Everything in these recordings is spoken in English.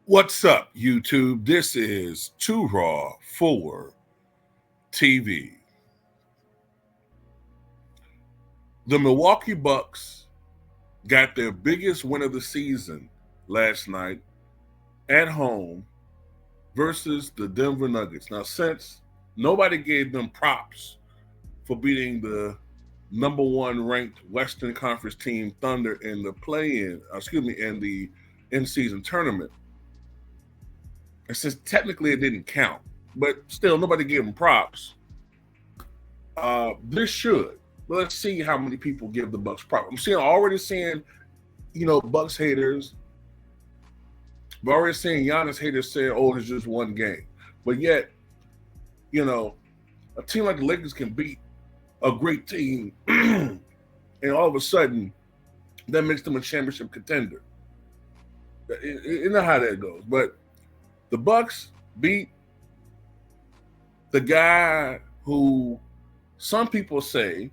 What's up, YouTube? This is Too Raw for TV. The Milwaukee Bucks got their biggest win of the season last night at home versus the Denver Nuggets. Now, since nobody gave them props for beating the number one ranked Western Conference team Thunder in the in the in-season tournament, and since technically it didn't count, but still nobody gave them props, this should. Well, let's see how many people give the Bucks props. I'm already seeing, Bucks haters. I'm already seeing Giannis haters say, "Oh, it's just one game," but yet, a team like the Lakers can beat a great team, and all of a sudden, that makes them a championship contender. You know how that goes, but the Bucks beat the guy who some people say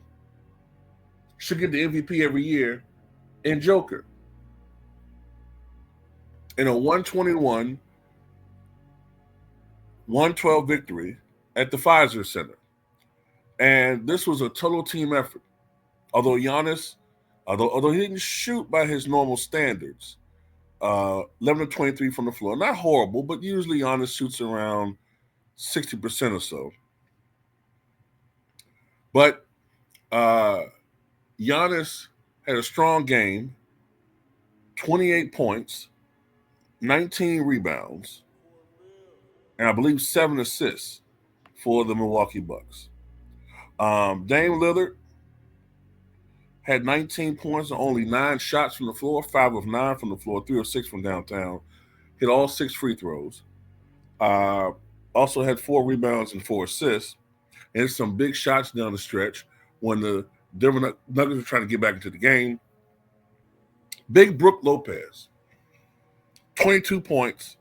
should get the MVP every year in Joker in a 121-112 victory at the Pfizer Center. And this was a total team effort. Although Giannis, although he didn't shoot by his normal standards, 11 of 23 from the floor. Not horrible, but usually Giannis shoots around 60% or so. But Giannis had a strong game, 28 points, 19 rebounds, and I believe 7 assists for the Milwaukee Bucks. Dame Lillard had 19 points and only 9 shots from the floor, 5 of 9 from the floor, 3 of 6 from downtown. Hit all 6 free throws. Also had 4 rebounds and 4 assists. And some big shots down the stretch when the Denver Nuggets were trying to get back into the game. Big Brook Lopez, 22 points,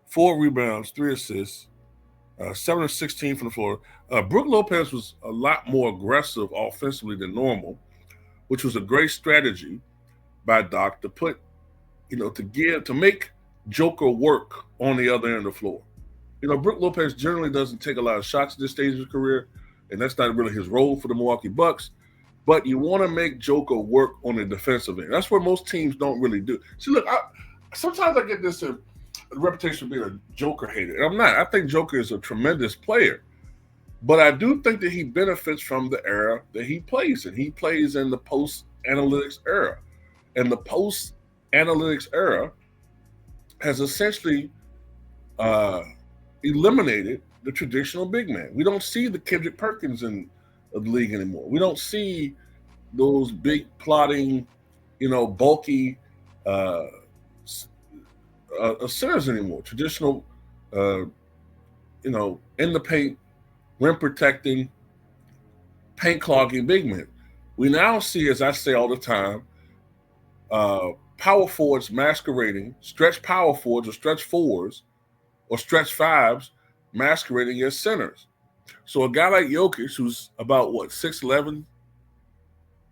4 rebounds, 3 assists, 7 of 16 from the floor. Brook Lopez was a lot more aggressive offensively than normal, which was a great strategy by Doc to put, to make Joker work on the other end of the floor. Brook Lopez generally doesn't take a lot of shots at this stage of his career, and that's not really his role for the Milwaukee Bucks. But you want to make Joker work on the defensive end. That's what most teams don't really do. See, look, sometimes I get this reputation of being a Joker hater. And I'm not. I think Joker is a tremendous player. But I do think that he benefits from the era that he plays in. He plays in the post-analytics era. And the post-analytics era has essentially eliminated the traditional big man. We don't see the Kendrick Perkins in the league anymore. We don't see those big plotting, bulky centers anymore. Traditional, in the paint, rim protecting, paint clogging big men. We now see, as I say all the time, power forwards masquerading, stretch power forwards or stretch fours or stretch fives masquerading as centers. So a guy like Jokic, who's about 6'11",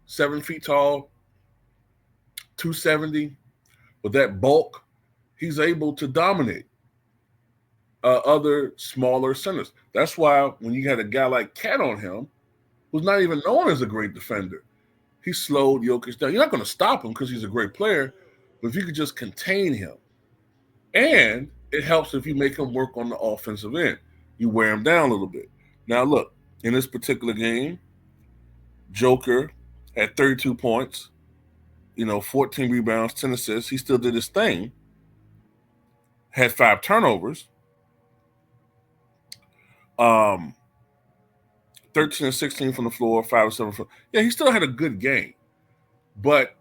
7 feet tall, 270, with that bulk, he's able to dominate other smaller centers. That's why when you had a guy like Cat on him, who's not even known as a great defender, he slowed Jokic down. You're not going to stop him because he's a great player, but if you could just contain him, and it helps if you make him work on the offensive end. You wear him down a little bit. Now, look, in this particular game, Joker had 32 points, 14 rebounds, 10 assists. He still did his thing. Had 5 turnovers. 13 and 16 from the floor, 5 and 7 from. Yeah, he still had a good game. But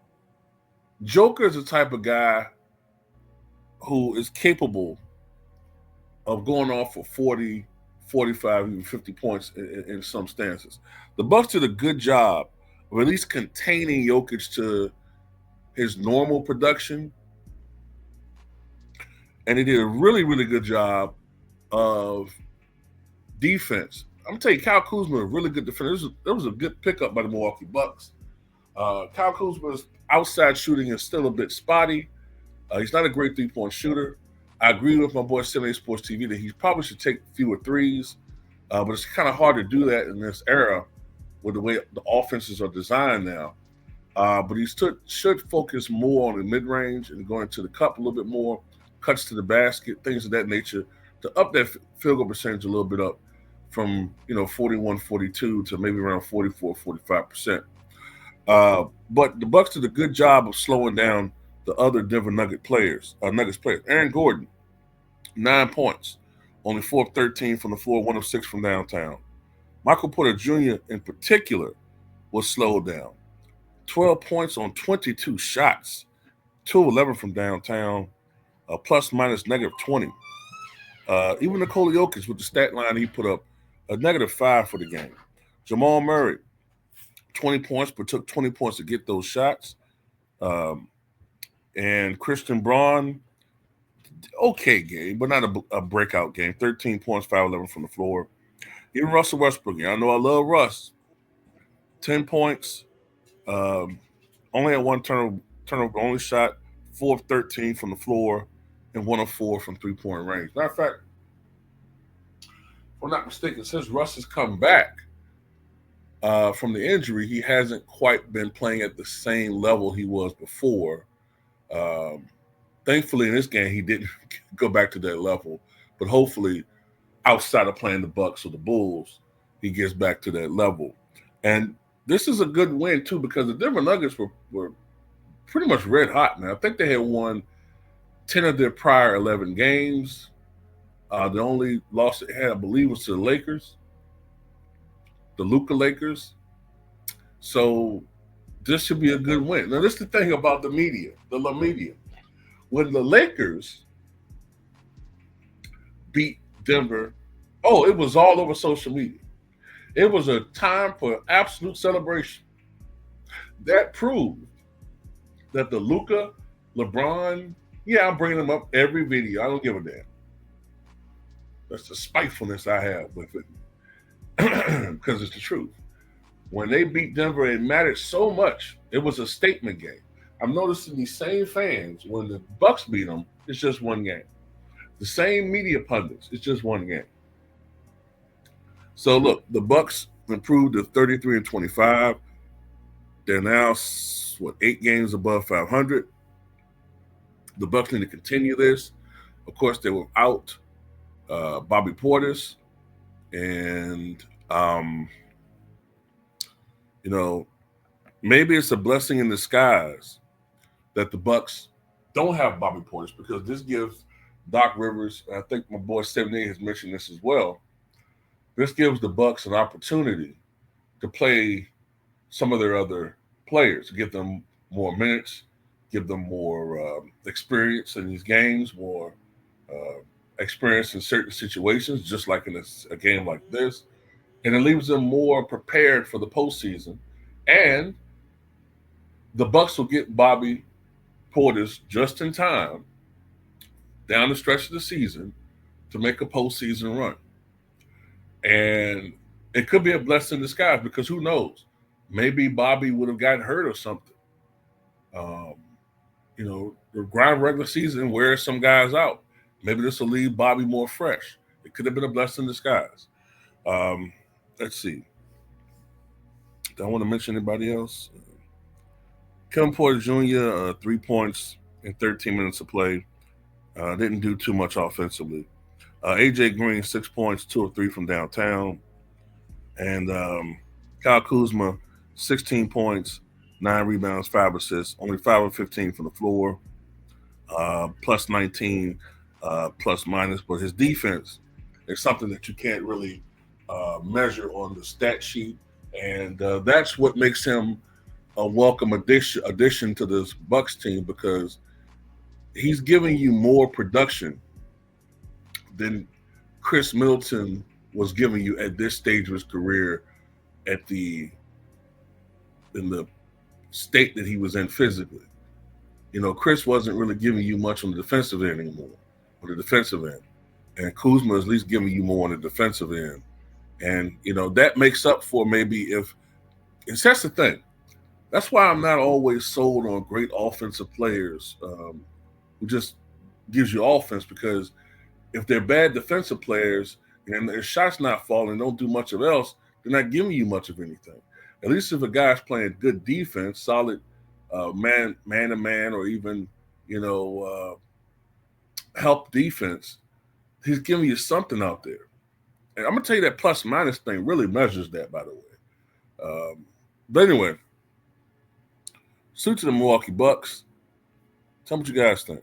Joker is the type of guy who is capable of going off for 40, 45, even 50 points in some stances. The Bucks did a good job of at least containing Jokic to his normal production, and they did a really, really good job of defense. I'm gonna tell you, Kyle Kuzma, a really good defender. That was a good pickup by the Milwaukee Bucks. Kyle Kuzma's outside shooting is still a bit spotty. He's not a great three-point shooter. I agree with my boy 78 Sports TV that he probably should take fewer threes, but it's kind of hard to do that in this era with the way the offenses are designed now. But he should focus more on the mid-range and going to the cup a little bit more, cuts to the basket, things of that nature, to up that field goal percentage a little bit up from 41, 42 to maybe around 44, 45%. But the Bucks did a good job of slowing down the other Denver Nuggets players. Aaron Gordon, 9 points, only 4 of 13 from the floor, 1 of 6 from downtown. Michael Porter Jr. in particular was slowed down. 12 points on 22 shots, 2 of 11 from downtown, plus minus -20. Even Nikola Jokic with the stat line he put up, a -5 for the game. Jamal Murray, 20 points, but took 20 points to get those shots. And Christian Braun, okay game, but not a breakout game. 13 points, 5-11 from the floor. Even Russell Westbrook, I know I love Russ. 10 points, only had one turnover, only shot 4 of 13 from the floor and 1 of 4 from three-point range. Matter of fact, if I'm not mistaken, since Russ has come back from the injury, he hasn't quite been playing at the same level he was before. Thankfully, in this game, he didn't go back to that level. But hopefully, outside of playing the Bucks or the Bulls, he gets back to that level. And this is a good win, too, because the Denver Nuggets were pretty much red hot, man. I think they had won 10 of their prior 11 games. The only loss they had, I believe, was to the Lakers, the Luka Lakers. So this should be a good win. Now, this is the thing about the media, the La Media. When the Lakers beat Denver, it was all over social media. It was a time for absolute celebration. That proved that the Luka, LeBron, I'm bringing them up every video. I don't give a damn. That's the spitefulness I have with it because it's the truth. When they beat Denver, it mattered so much. It was a statement game. I'm noticing these same fans, when the Bucks beat them, it's just one game. The same media pundits, it's just one game. So look, the Bucks improved to 33-25. They're now 8 games above 500. The Bucks need to continue this. Of course, they were out Bobby Portis, and maybe it's a blessing in disguise that the Bucks don't have Bobby Portis, because this gives Doc Rivers, and I think my boy 78 has mentioned this as well, this gives the Bucks an opportunity to play some of their other players, give them more minutes, give them more experience in these games, more experience in certain situations, just like in a game like this. And it leaves them more prepared for the postseason. And the Bucks will get Bobby Portis just in time down the stretch of the season to make a postseason run. And it could be a blessing in disguise, because who knows? Maybe Bobby would have gotten hurt or something. The grind regular season wears some guys out. Maybe this will leave Bobby more fresh. It could have been a blessing in disguise. Let's see. Do I want to mention anybody else? Kevin Porter Jr., 3 points in 13 minutes of play. Didn't do too much offensively. AJ Green, 6 points, 2 of 3 from downtown. And Kyle Kuzma, 16 points, 9 rebounds, 5 assists, only 5 of 15 from the floor, plus 19, plus minus. But his defense is something that you can't really measure on the stat sheet. And that's what makes him a welcome addition to this Bucks team, because he's giving you more production than Chris Middleton was giving you at this stage of his career, in the state that he was in physically. Chris wasn't really giving you much on the defensive end anymore, on the defensive end. And Kuzma is at least giving you more on the defensive end. And, that makes up for maybe that's the thing. That's why I'm not always sold on great offensive players who just gives you offense, because if they're bad defensive players and their shots not falling, don't do much of else, they're not giving you much of anything. At least if a guy's playing good defense, solid man to man, or even help defense, he's giving you something out there. And I'm gonna tell you that plus minus thing really measures that, by the way. But anyway, suit to the Milwaukee Bucks. Tell me what you guys think.